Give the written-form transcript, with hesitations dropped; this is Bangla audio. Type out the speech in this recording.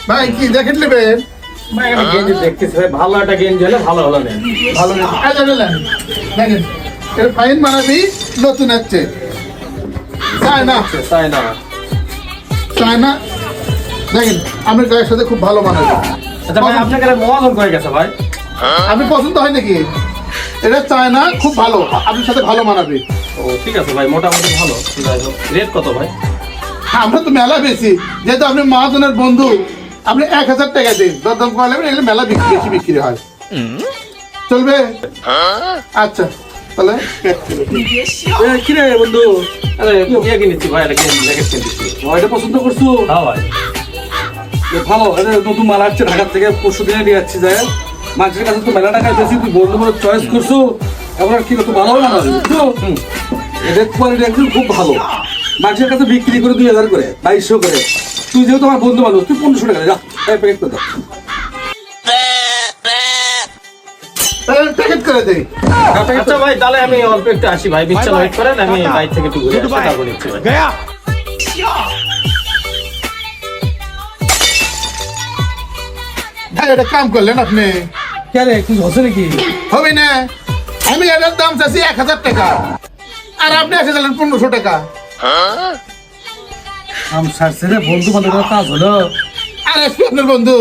ভাই কি জ্যাকেট নেবেন? ভাই আমি গেঞ্জি দেখতেছি ভাই, ভালো একটা গেঞ্জি হলে ভালো হলো নেন। ভালো নেন দেখেন এর ফাইন মানাবি নতুন আসছে চায়না চায়না চায়না দেখেন আমার গায়ের সাথে খুব ভালো মানাবে। আচ্ছা ভাই আপনাকে মহাজন করে গেছে ভাই। আপনি পছন্দ হয় নাকি? এটা চায়না খুব ভালো আপনার সাথে ভালো মানাবে। ও ঠিক আছে ভাই, মোটামুটি ভালো। রেট কত ভাই? আমরা তো মেলা বেশি, যেহেতু আপনি মহাজনের বন্ধু আপনি 1000 টাকা দিন, দরদাম করে নেবেন, এগুলো মেলা বেশি বিক্রি হয়। চলবে? আচ্ছা তাহলে কি রে বন্ধু, আরে ইয়ে কিনেছি ভাই, একটা গেঞ্জি জ্যাকেট কিনেছি। এটা পছন্দ করছো? হ্যাঁ ভাই। ভালো, এটা নতুন মাল আসছে ঢাকা থেকে, পরশু দিনে নিয়ে যাচ্ছি। যায় মানুষের কাছে তো মেলা টাকায় বেশি, তুই বন্ধু বলে চয়েস করছো, এবার কি করতো ভালো না বুঝছো? এদের কোয়ালিটি একদম খুব ভালো। মানুষের কাছে বিক্রি করে 2000 করে 2200 করে, তুই যেহেতু আমার বন্ধু মানুষ, তুই 1500 টাকা যা প্যাকেট করে দাও। প্যাকেট করে দেই। আচ্ছা ভাই তাহলে আমি অল্প একটু আসি ভাই, বিচ্ছাল ওয়েট করেন, আমি বাইরে থেকে একটু ঘুরে আসি, তারপর নিচ্ছি ভাই। ভাই এটা কাম করলেন আপনি, কে রে, কিছু হচ্ছে নাকি? হবে না? আমি এটার দাম চাচ্ছি 1000 টাকা আর আপনি এসে দিলেন 1500 টাকা। আম সারছে রে, বন্ধু বান্ধব কাজ হলো। আর আজকে আপনার বন্ধু